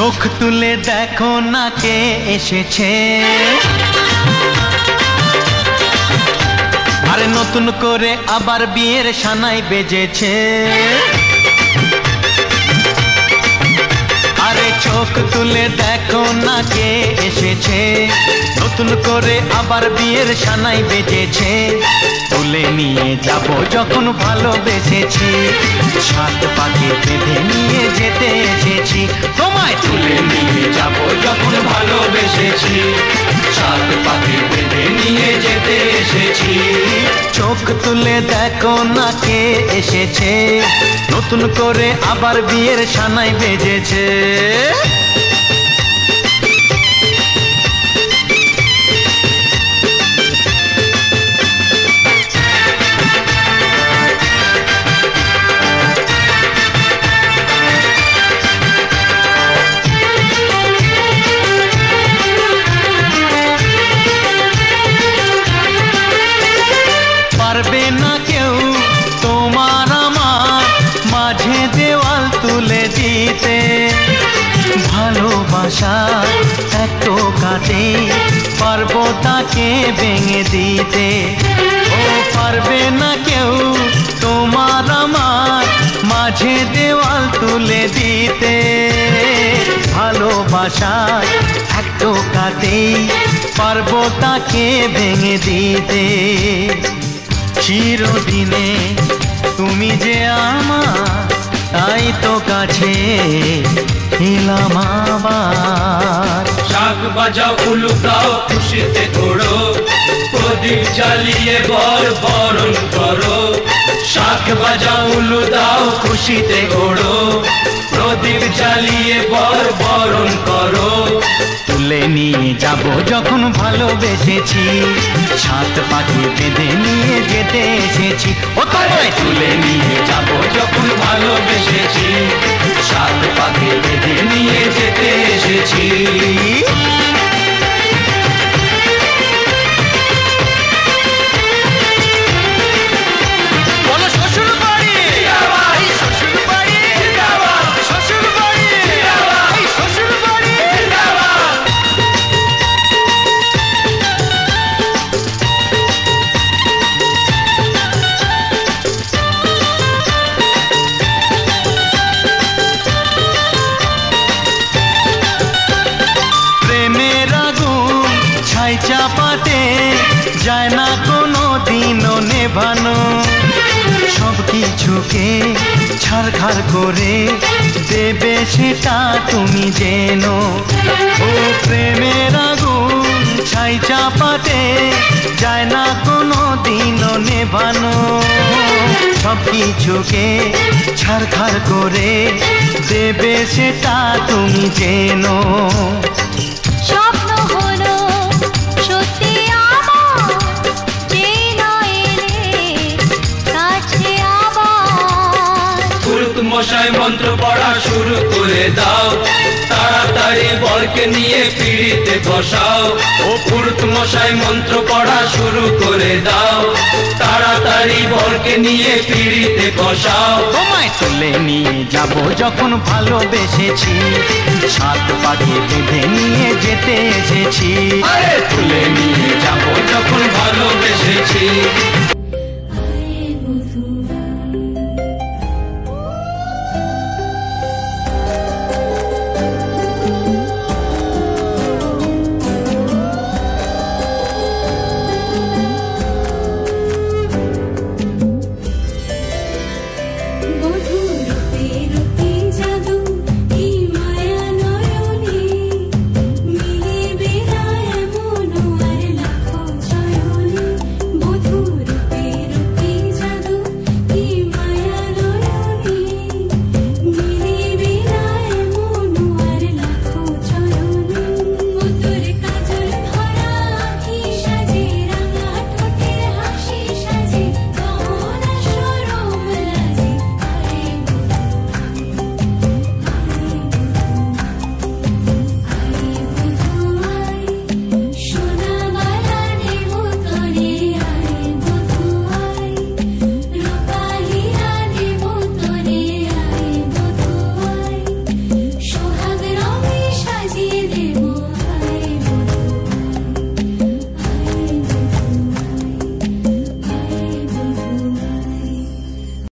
চোখ তুলে দেখো না কে এসেছে, আরে নতুন করে আবার বিয়ের সানাই বেজেছে। আরে চোখ তুলে দেখো না কে এসেছে, নতুন করে আবার বিয়ের সানাই বেজেছে। তুলে নিয়ে যাব যখন ভালোবেসেছি, সাত পাকে বেঁধে নিয়ে যেতে এসেছি। তোমায় তুলে নিয়ে যাব যখন ভালোবেসেছি, সাত পাকে বেঁধে নিয়ে যেতে এসেছি। চোখ তুলে দেখো না কে এসেছে, নতুন করে আবার বিয়ের সানাই বেজেছে। পারবে না কেউ তোমার আমার মাঝে দেওয়াল তুলে দিতে, ভালোবাসা এত কাটে পারবো তাকে ভেঙে দিতে। ও পারবে না কেউ তোমার আমার মাঝে দেওয়াল তুলে দিতে, ভালোবাসা এত কাটে পারবো তাকে ভেঙে দিতে। চিরদিনে তুমি যে আমার, তাই তো কাছে এলাম আবার। শাক বাজাও উলু দাও খুশিতে ঘোড়ো, প্রদীপ জ্বালিয়ে বরণ করো। শাক বাজাও উলু দাও খুশিতে ঘোড়ো, প্রদীপ জ্বালিয়ে বরণ করো। তুলে নিয়ে যাব যখন ভালোবেসেছি, সাত পাখি বেঁধে নিয়ে যেতে এসেছি। ও তোমায় তুলে নিয়ে যাব যখন ভালোবেসেছি, সাত পাখি বেঁধে নিয়ে যেতে এসেছি। চাপাতে যায় না কোনো দিনও নেভানো, সব কিছুকে ছাড়খাড় করে দেবে সেটা তুমি জেনো। ও প্রেমের আগুন ছাই চাপাতে যায় না কোনো দিনও নেভানো, সব কিছুকে ছাড়খাড় করে দেবে সেটা তুমি জেনো। স্বপ্ন হলো সত্যি আমার, যে নয় রে কাছে আবার। পুরুত মশাই মন্ত্র পড়া শুরু করে দাও, তাড়াতাড়ি বরকে নিয়ে পিড়িতে বসাও। ও পুরুত মশাই মন্ত্র পড়া শুরু করে দাও, তাড়াতাড়ি বরকে নিয়ে পিড়িতে বসাও। তোমায় তুলে নিয়ে যাব যখন ভালোবেসেছি, সাত পাখি বেঁধে নিয়ে যেতে এসেছি। তুলে নিয়ে যাব যখন ভালোবেসেছি।